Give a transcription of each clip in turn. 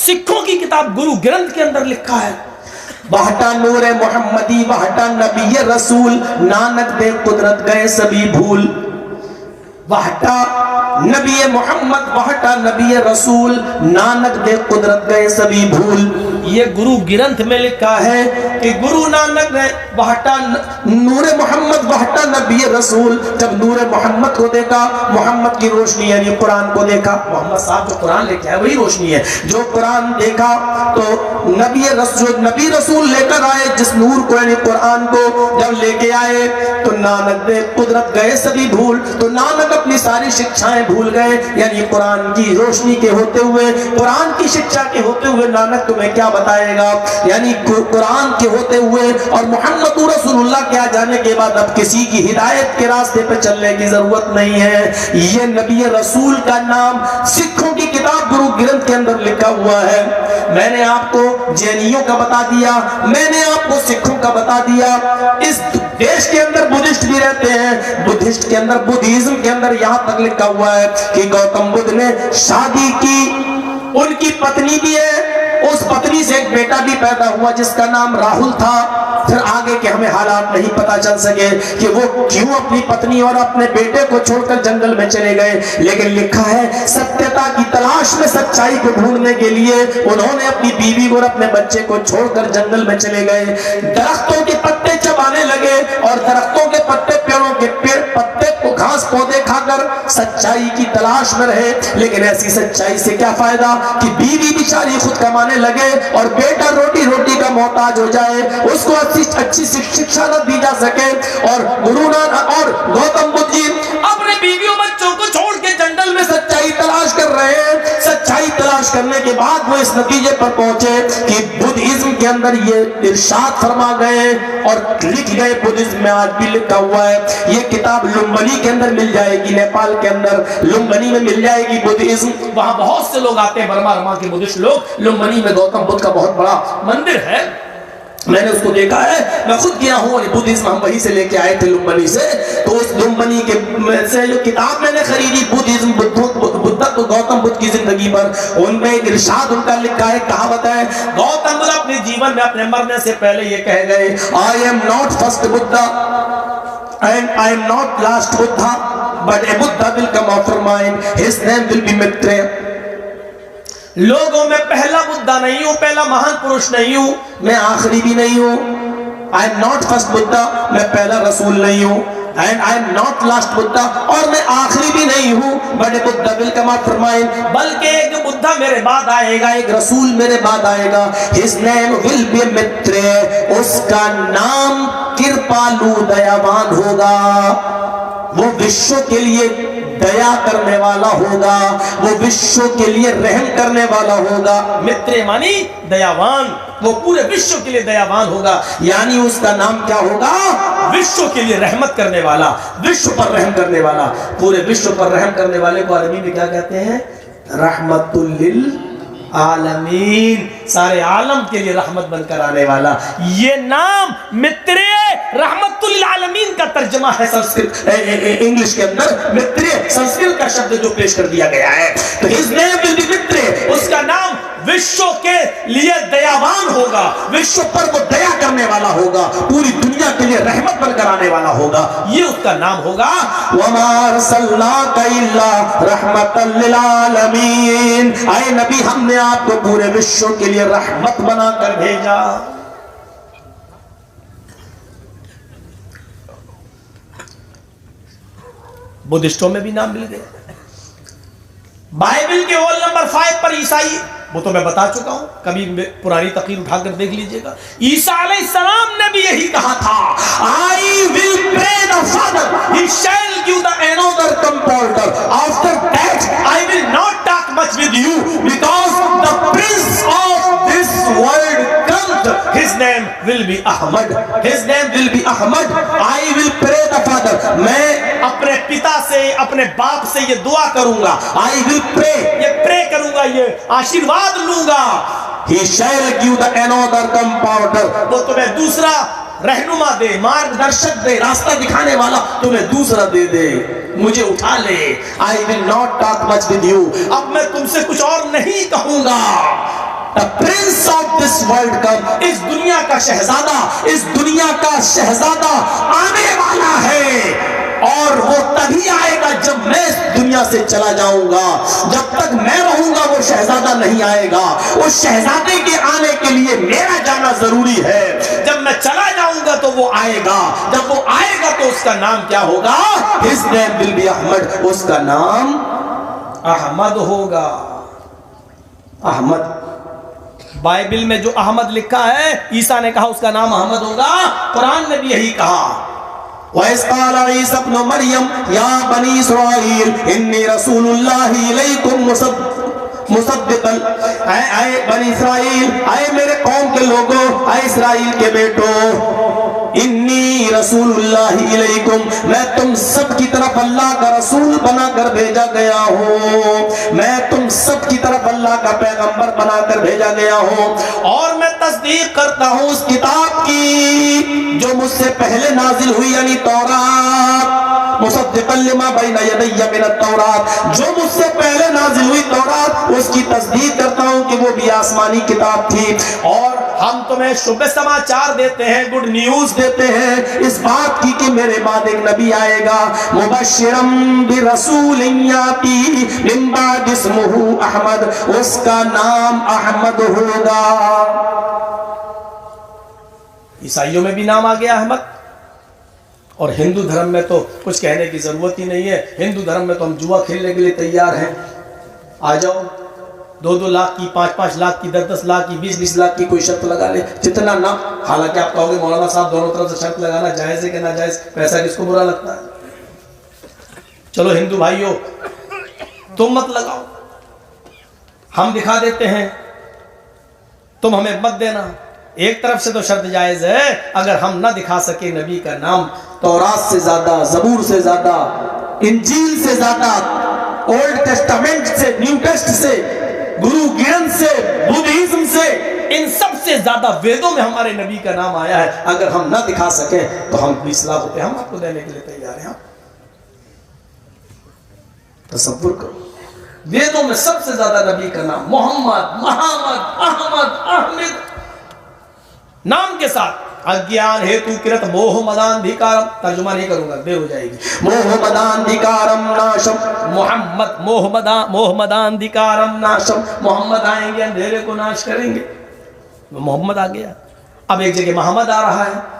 सिखों की किताब गुरु ग्रंथ के अंदर लिखा है, वहटा नूर मोहम्मदी वहटा नबी रसूल, नानक दे कुदरत गए सभी भूल। वहटा नबी मोहम्मद वहटा नबी रसूल, नानक दे कुदरत गए सभी भूल। ये गुरु ग्रंथ में लिखा है कि गुरु नानक ने वहटा नूर मोहम्मद वहटा नबी रसूल। जब नूर मोहम्मद को देखा, मोहम्मद की रोशनी यानी कुरान को देखा, मोहम्मद साहब जो कुरान लेके आए वही रोशनी है, जो कुरान देखा तो नबी रसूल लेकर आए जिस नूर को यानी कुरान को जब लेके आए तो नानक दे कुदरत गए सभी भूल। तो नानक अपनी सारी शिक्षाएं भूल गए, यानी कुरान की रोशनी के होते हुए, कुरान की शिक्षा के होते हुए नानक तुम्हें क्या बताएगा, यानी कुरान के होते हुए और मोहम्मद रसूलुल्लाह के आ जाने के बाद अब किसी की हिदायत के रास्ते पे चलने की जरूरत नहीं है। ये नबी रसूल का नाम सिखों की किताब गुरु ग्रंथ के अंदर लिखा हुआ है। मैंने आपको जैनियों का बता दिया, मैंने आपको सिखों का बता दिया। इस देश के अंदर बुद्धिस्ट भी रहते हैं, बुद्धिस्ट के अंदर बुद्धिज्म के अंदर यहां तक लिखा हुआ है कि गौतम बुद्ध ने शादी की, उनकी पत्नी भी है, उस पत्नी से एक बेटा भी पैदा हुआ जिसका नाम राहुल था। फिर आगे के हमें हालात नहीं पता चल सके कि वो क्यों अपनी पत्नी और अपने बेटे को छोड़कर जंगल में चले गए, लेकिन लिखा है सत्यता की तलाश में सच्चाई को ढूंढने के लिए उन्होंने अपनी बीवी और अपने बच्चे को छोड़कर जंगल में चले गए। दरख्तों के पत्ते चबाने लगे और दरख्तों के पत्ते पेड़ों के पत्ते को घास पौधे खाकर सच्चाई की तलाश में रहे। लेकिन ऐसी सच्चाई से क्या फायदा कि बीवी बेचारी खुद कमाने लगे और बेटा रोटी रोटी का मोहताज हो जाए, उसको अच्छी शिक्षा न दी जा सके। और गुरु नानक और गौतम बुद्ध जी अपने बीवियों बच्चों को छोड़ के जंगल में सच्चाई तलाश कर रहे हैं। सच्चाई तलाश करने के बाद वो इस नतीजे पर पहुंचे कि बुद्धिज्म के अंदर ये इरशाद फरमा गए और लिख गए, बुद्धिज्म में आज भी लिखा हुआ है। ये किताब लुम्बिनी के अंदर मिल जाएगी, नेपाल के अंदर लुम्बिनी में मिल जाएगी बुद्धिज्म। वहां बहुत से लोग आते हैं, बर्मा के बुद्धिस्ट लोग। लुम्बिनी में गौतम बुद्ध का बहुत बड़ा मंदिर है, मैंने उसको देखा है, मैं खुद गया हूँ। बुद्धिज्म हम वहीं से लेके आए थे लुम्बिनी से। तो उस लुम्बिनी के से जो किताब मैंने खरीदी बुद्धिज्म बुद्ध गौतम बुद्ध की जिंदगी पर, उनमें एक इरशाद उनका लिखा है, कहावत है। गौतम बुद्ध अपने जीवन में अपने मरने से पहले ये कह गए, I am not first Buddha and I am not last Buddha but A Buddha will come after mine, his name will B Maitreya. लोगों में पहला बुद्धा नहीं हूं, पहला महान पुरुष नहीं हूं, मैं आखिरी भी नहीं हूं। I am not first Buddha, मैं पहला रसूल नहीं हूं, and I am not last Buddha, और मैं आखिरी भी नहीं हूं, but Buddha will come after mine, बल्कि एक बुद्धा मेरे बाद आएगा, एक रसूल मेरे बाद आएगा। His name will B Maitreya, उसका नाम कृपालु दयावान होगा, वो विश्व के लिए दया करने वाला होगा, वो विश्व के लिए रहम करने वाला होगा। मित्र मानी दयावान, वो पूरे विश्व के लिए दयावान होगा, यानी उसका नाम क्या होगा, विश्व के लिए रहमत करने वाला, विश्व पर रहम करने वाला। पूरे विश्व पर रहम करने वाले को अरबी में क्या कहते हैं, रहमतुल लिल आलमीन, सारे आलम के लिए रहमत बनकर आने वाला। ये नाम मित्रे रहमतुल आलमीन का तर्जमा है संस्कृत इंग्लिश के अंदर। मित्रे संस्कृत का शब्द जो पेश कर दिया गया है, तो हिज नेम विल बी मित्रे, उसका नाम विश्व के लिए दयावान होगा, विश्व पर वो दया करने वाला होगा, पूरी दुनिया के लिए रहमत बनकर आने वाला होगा, ये उसका नाम होगा। वमा अरसलनाका इल्ला रहमतल लिल आलमीन, ऐ नबी हमने आपको पूरे विश्व के लिए रहमत बनाकर भेजा। बुद्धिस्टों में भी नाम मिल गए। बाइबल के होल नंबर 5 पर ईसाई, वो तो मैं बता चुका हूं, कभी पुरानी तकरीर उठाकर देख लीजिएगा। ईसा अलैहिस्सलाम ने भी यही कहा था, I will pray the father he shall give the another comforter, after that I will not talk much with you because the prince of this world comes, his name will be Ahmad, his name will be Ahmad, I will pray the father, मैं अपने पिता से, अपने बाप से ये दुआ करूंगा, आई विल प्रे, ये प्रे करूंगा, ये आशीर्वाद लूंगा, he shall give the another compounder, वो तुम्हें दूसरा रहनुमा दे, मार्गदर्शक दे, रास्ता दिखाने वाला तुम्हें दूसरा दे दे, मुझे उठा ले। I will not talk much with you, अब मैं तुमसे कुछ और नहीं कहूंगा, the prince of this world कम, इस दुनिया का शहजादा, इस दुनिया का शहजादा आने वाला है। और वो तभी आएगा जब मैं इस दुनिया से चला जाऊंगा। जब तक मैं रहूंगा वो शहजादा नहीं आएगा। उस शहजादे के आने के लिए मेरा जाना जरूरी है। जब मैं चला जाऊंगा तो वो आएगा। जब वो आएगा तो उसका नाम क्या होगा? His name will be Ahmad, उसका नाम अहमद होगा। अहमद। बाइबल में जो अहमद लिखा है, ईसा ने कहा उसका नाम अहमद होगा। कुरान ने भी यही कहा। वैस्काला ईसा इब्न मरियम या बनी इस्राइल इन्नी रसूलुल्लाहि इलैकुम मुसद्दिक़न, आए बनी इस्राइल, आए मेरे कौम के लोगों, आए इस्राइल के बेटो, इन्नी रसूलुल्लाहि इलैकुम, मैं तुम सब की तरफ अल्लाह का रसूल बनाकर भेजा गया हूँ। मैं तुम सब की तरफ अल्लाह का पैगंबर बनाकर भेजा गया हूँ। और मैं तस्दीक करता हूँ उस किताब की जो मुझसे पहले नाजिल हुई, यानी तौरात, मुसद्दिक़न लिमा बैना यदैया मिन तौरात, जो मुझसे पहले नाजिल हुई तौरात, उसकी तस्दीक करता हूँ कि वो भी आसमानी किताब थी। और हम तुम्हें शुभ समाचार देते हैं, गुड न्यूज देते हैं इस बात की कि मेरे बाद एक नबी आएगा, मुबश्शिरम बिरसूलिन याती मिन बाद इस्मुहु अहमद, उसका नाम अहमद होगा। ईसाइयों में भी नाम आ गया अहमद। और हिंदू धर्म में तो कुछ कहने की जरूरत ही नहीं है। हिंदू धर्म में तो हम जुआ खेलने के लिए तैयार हैं। आ जाओ, 2-2 लाख की, 5-5 लाख की, 10-10 लाख की, 20-20 लाख की कोई शर्त लगा ले, जितना ना। हालांकि आप कहोगे मौलाना साहब दोनों तरफ से शर्त लगाना जायज है कि ना जायज, पैसा किसको बुरा लगता है? चलो हिंदू भाइयों, तुम मत लगाओ, हम दिखा देते हैं, तुम हमें मत देना। एक तरफ से तो शर्त जायज है, अगर हम ना दिखा सके नबी का नाम, तौरात से ज्यादा, जबूर से ज्यादा, इंजील से ज्यादा, ओल्ड टेस्टामेंट से, न्यू टेस्ट से, गुरु ज्ञान से, बुद्धिज्म से, इन सब से ज्यादा वेदों में हमारे नबी का नाम आया है। अगर हम ना दिखा सके तो हम 20 लाख रुपए हम आपको देने के लिए तैयार हैं। तसव्वुर करो, वेदों में सबसे ज्यादा नबी का नाम मोहम्मद, मोहम्मद, अहमद, अहमद नाम के साथ। अज्ञान हेतु कृत मोह मदांधिकारम, तर्जुमा नहीं करूंगा, देर हो जाएगी। मोह मदांधिकारम नाशम, मोहम्मद मोह मदांधिकारम नाशम, मोहम्मद आएंगे अंधेरे को नाश करेंगे। मोहम्मद आ गया, अब एक जगह मोहम्मद आ रहा है।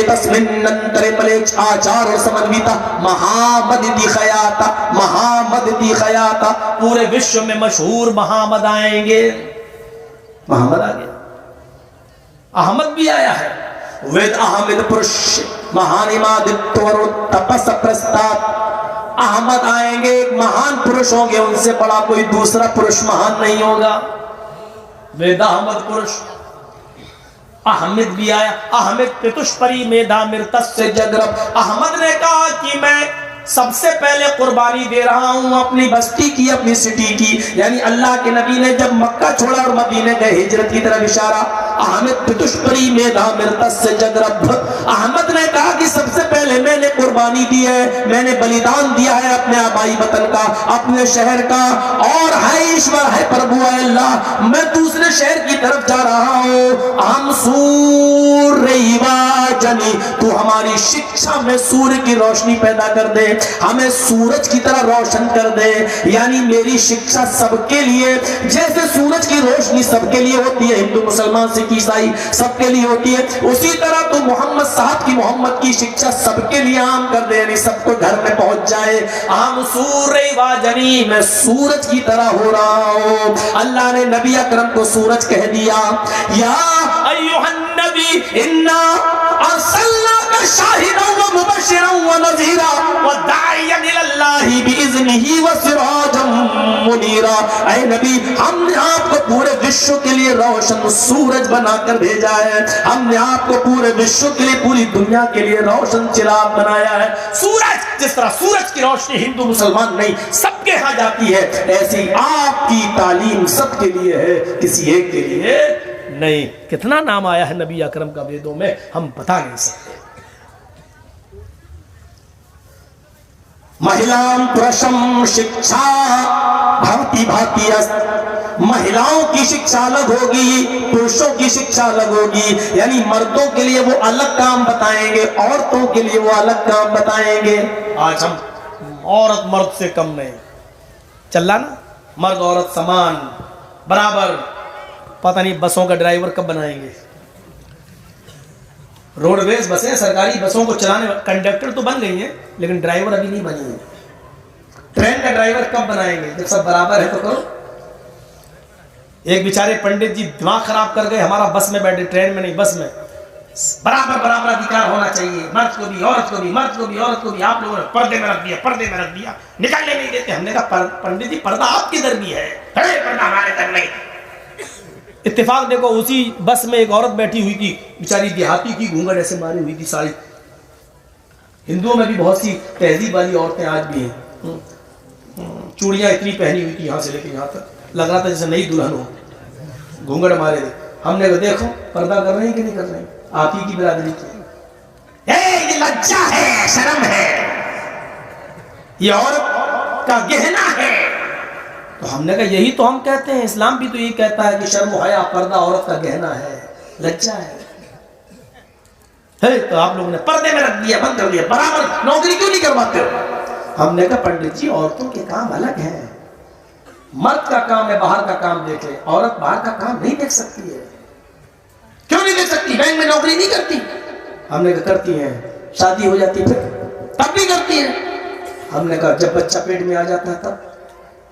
तस्मिन्नंतरे मलेच आचार और समन्विता महामद खयाता, महामद खयाता, पूरे विश्व में मशहूर मोहम्मद आएंगे। मोहम्मद आ गया, अहमद भी आया है। वेद अहमद पुरुष महानिमादित्वर तपस प्रस्ताव, अहमद आएंगे, एक महान पुरुष होंगे, उनसे बड़ा कोई दूसरा पुरुष महान नहीं होगा। वेद अहमद पुरुष, अहमद भी आया। अहमद पितुष्परी मेधा मृतस्य जगरब, अहमद ने कहा कि मैं सबसे पहले कुर्बानी दे रहा हूं अपनी बस्ती की, अपनी सिटी की। यानी अल्लाह के नबी ने जब मक्का छोड़ा और मदीने गए, हिजरत की तरफ इशारा। अहमद पितुष्परी मेधा मृतस्य जगरब, अहमद ने कहा कि सबसे पहले मैंने कुर्बानी दी है, मैंने बलिदान दिया है अपने आबाई वतन का, अपने शहर का। और है ईश्वर, है प्रभु, है अल्लाह, मैं दूसरे शहर की तरफ जा रहा हूं। हम सूर्य जनी, तू हमारी शिक्षा में सूर्य की रोशनी पैदा कर दे, हमें सूरज की तरह रोशन कर दे। यानी मेरी शिक्षा सबके लिए, जैसे सूरज की रोशनी सबके लिए होती है, हिंदू मुसलमान सिख ईसाई सबके लिए होती है, उसी तरह तो मोहम्मद साहब की, मोहम्मद की शिक्षा सबके लिए आम कर दे, यानी सबको घर में पहुंच जाए। हम सूर्य वाजनी, मैं सूरज की तरह हो रहा हूं। अल्लाह ने नबी अकरम को सूरज कह दिया। या अय्युहन नबी इन्ना अर्सलनाका शाहिदन व मुबश्शिरन व नज़ीरा व दाइयन इलल्लाहि बिइज़्निही व सिराजम मुनीरा। ऐ नबी, हमने आपको पूरे विश्व के लिए रोशन सूरज बनाकर भेजा है। हमने आपको पूरे विश्व के लिए, पूरी दुनिया के लिए रोशन चिराग बनाया है। सूरज, जिस तरह सूरज की रोशनी हिंदू मुसलमान नहीं सबके यहाँ जाती है, ऐसी आपकी तालीम सबके लिए है, किसी एक के लिए नहीं। कितना नाम आया है नबी अकरम का वेदों में, हम बता नहीं सकते। महिलां पुरुषं शिक्षा भांति भांति महिलाओं की शिक्षा अलग होगी, पुरुषों की शिक्षा अलग होगी। यानी मर्दों के लिए वो अलग काम बताएंगे, औरतों के लिए वो अलग काम बताएंगे। आज हम औरत मर्द से कम नहीं, चल रहा ना, मर्द औरत समान बराबर। पता नहीं बसों का ड्राइवर कब बनाएंगे। रोडवेज बसें, सरकारी बसों को चलाने कंडक्टर तो बन गई हैं, लेकिन ड्राइवर अभी नहीं बनी है। ट्रेन का ड्राइवर कब बनाएंगे? जब सब बराबर है तो करो। एक बेचारे पंडित जी दिमाग खराब कर गए, हमारा बस में बैठे, ट्रेन में नहीं बस में, बराबर बराबर अधिकार होना चाहिए, मर्द को भी औरत को भी, मर्द को भी औरत को भी। आप लोगों ने पर्दे में रख दिया, पर्दे में रख दिया, निकालने नहीं देते। हमने कहा पंडित जी पर्दा आपके इधर भी है, पर्दा हमारे इधर नहीं। इत्तेफाक देखो, उसी बस में एक औरत बैठी हुई थी, बेचारी देहाती की, घूंघट ऐसे मारी हुई थी सारी। हिंदुओं में भी बहुत सी तहजीब वाली औरतें आज भी हैं, चूड़ियां इतनी पहनी हुई थी यहाँ से लेकर यहाँ तक, लग रहा था जैसे नई दुल्हन हो, घूंघट मारे थे। हमने कहा देखो पर्दा कर रहे हैं कि नहीं कर रहे हैं, आप ही की बिरादरी की। ये लज्जा है, शर्म है, ये औरत का गहना है। तो हमने कहा यही तो हम कहते हैं, इस्लाम भी तो यही कहता है कि शर्म हया पर्दा औरत का गहना है, लज्जा है। तो आप लोगों ने पर्दे में रख दिया, बंद कर दिया, बराबर नौकरी क्यों नहीं करवाते हो? हमने कहा पंडित जी औरतों के काम अलग हैं, मर्द का काम है बाहर का काम देखे, औरत बाहर का काम नहीं देख सकती है। क्यों नहीं देख सकती? बैंक में नौकरी नहीं करती? हमने कहा करती है, शादी हो जाती फिर तब भी करती है। हमने कहा जब बच्चा पेट में आ जाता है तब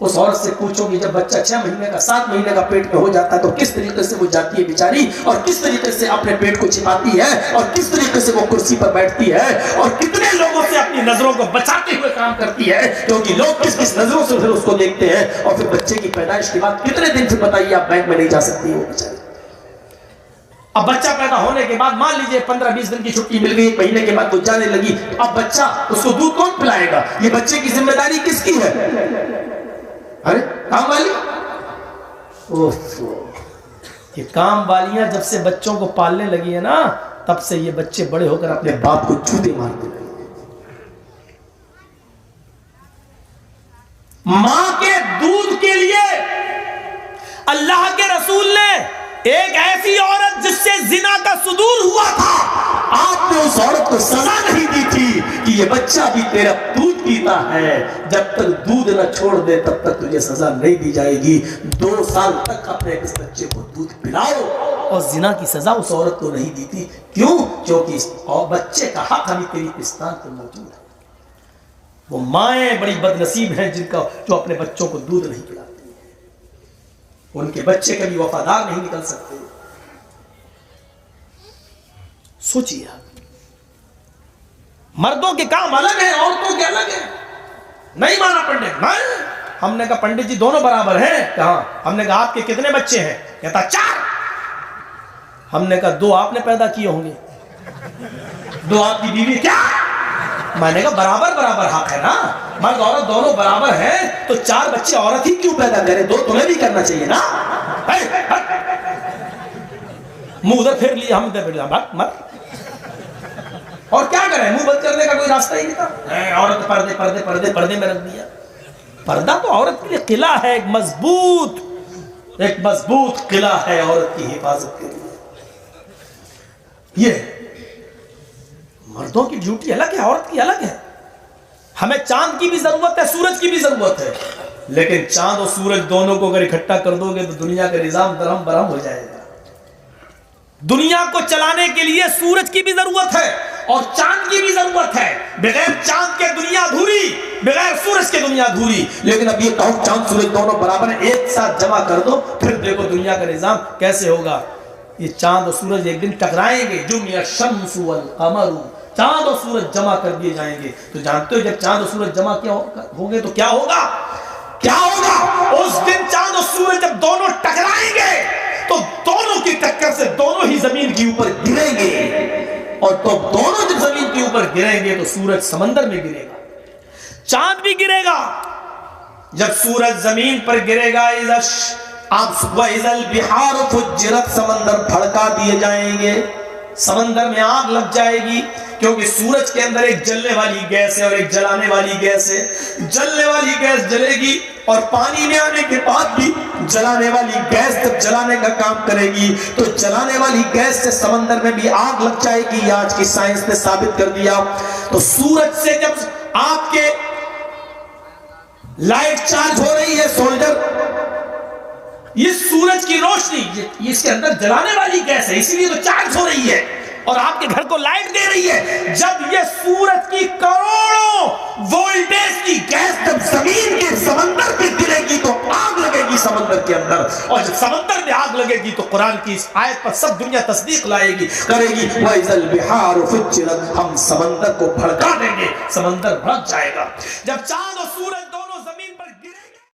उस औरत से पूछोगी, जब बच्चा 6 महीने का 7 महीने का पेट में हो जाता है तो किस तरीके से वो जाती है बेचारी, और किस तरीके से अपने पेट को छिपाती है, और किस तरीके से वो कुर्सी पर बैठती है, और कितने लोगों से अपनी नजरों को बचाते हुए काम करती है, क्योंकि लोग किस किस नजरों से फिर उसको देखते हैं। और फिर बच्चे की पैदाइश के बाद कितने दिन से बताइए आप बैंक में नहीं जा सकती है वो बेचारी। अब बच्चा पैदा होने के बाद मान लीजिए 15-20 दिन की छुट्टी मिल गई, 1 महीने के बाद वो जाने लगी, अब बच्चा, उसको दूध कौन पिलाएगा? ये बच्चे की जिम्मेदारी किसकी है? अरे काम वाली। ये काम वालियां जब से बच्चों को पालने लगी है ना, तब से ये बच्चे बड़े होकर अपने बाप को जूते मारते लगे। मां के दूध के लिए अल्लाह के रसूल ने एक ऐसी औरत जिससे जिना का सुदूर हुआ था, आपने उस औरत को सजा नहीं दी थी कि ये बच्चा भी तेरा दूध पीता है, जब तक दूध न छोड़ दे तब तक तुझे सजा नहीं दी जाएगी। 2 साल तक अपने इस बच्चे को दूध पिलाओ, और जिना की सजा उस औरत को नहीं दी थी। क्यों? क्योंकि और बच्चे का हक अभी तेरी पिस्तान पर मौजूद है। वो माएं बड़ी बदनसीब हैं जिनका जो अपने बच्चों को दूध नहीं पिलाती, उनके बच्चे कभी वफादार नहीं निकल सकते। सोचिए, मर्दों के काम अलग है, औरतों के अलग है। नहीं माना पंडित, नहीं। हमने कहा पंडित जी दोनों बराबर हैं। कहा? हमने कहा आपके कितने बच्चे हैं? कहता 4। हमने कहा 2 आपने पैदा किए होंगे, 2 आपकी बीवी। क्या? मैंने कहा बराबर बराबर हक है ना, मर्द औरत दोनों बराबर हैं, तो 4 बच्चे औरत ही क्यों पैदा करे, 2 तुम्हें भी करना चाहिए ना। मुंह उधर फेर लिया, हम इधर फेर लिया, मत। और क्या करें, मुंह बंद करने का कोई रास्ता ही नहीं था। औरत पर्दे पर्दे पर्दे पर्दे में रख दिया। पर्दा तो औरत के लिए किला है, एक मजबूत किला है औरत की हिफाजत के लिए। ये मर्दों की ड्यूटी अलग है, औरत की अलग है। हमें चांद की भी जरूरत है, सूरज की भी जरूरत है, लेकिन चांद और सूरज दोनों को अगर इकट्ठा कर दोगे तो दुनिया का निजाम दरहम बरहम हो जाएगा। दुनिया को चलाने के लिए सूरज की भी जरूरत है और चांद की भी जरूरत है। बगैर चांद के दुनिया अधूरी, बगैर सूरज के दुनिया अधूरी। लेकिन अब ये कहो चांद सूरज दोनों बराबर है, एक साथ जमा कर दो, फिर देखो दुनिया का निजाम कैसे होगा। ये चांद और सूरज एक दिन टकराएंगे। जुमिया शम्सु वल कमरु, चांद और सूरज जमा कर दिए जाएंगे। तो जानते हो जब चांद और सूरज जमा क्या होंगे तो क्या होगा? क्या होगा? उस दिन चांद और सूरज जब दोनों टकराएंगे तो दोनों की टक्कर से दोनों ही जमीन के ऊपर गिरेंगे, और तो दोनों जब जमीन के ऊपर गिरेंगे तो सूरज समंदर में गिरेगा, चांद भी गिरेगा। जब सूरज जमीन पर गिरेगा बिहार फुज्जिरत, समंदर भड़का दिए जाएंगे, समंदर में आग लग जाएगी, क्योंकि सूरज के अंदर एक जलने वाली गैस है और एक जलाने वाली गैस है। जलने वाली गैस जलेगी और पानी में आने के बाद भी जलाने वाली गैस जब जलाने का काम करेगी तो जलाने वाली गैस से समंदर में भी आग लग जाएगी। आज की साइंस ने साबित कर दिया। तो सूरज से जब आपके लाइट चार्ज हो रही है सोल्जर, ये सूरज की रोशनी, ये इसके अंदर जलाने वाली गैस है, इसीलिए तो चार्ज हो रही है और आपके घर को लाइट दे रही है। जब ये सूरज की करोड़ों वोल्टेज की गैस जब जमीन के समंदर पे गिरेगी तो आग लगेगी समंदर के अंदर, और जब समंदर में आग लगेगी तो कुरान की इस आयत पर सब दुनिया तस्दीक लाएगी, करेगी। वइज़ल बिहार फुज्जिरत, हम समंदर को भड़का देंगे, समंदर भड़क जाएगा। जब चांद और सूरज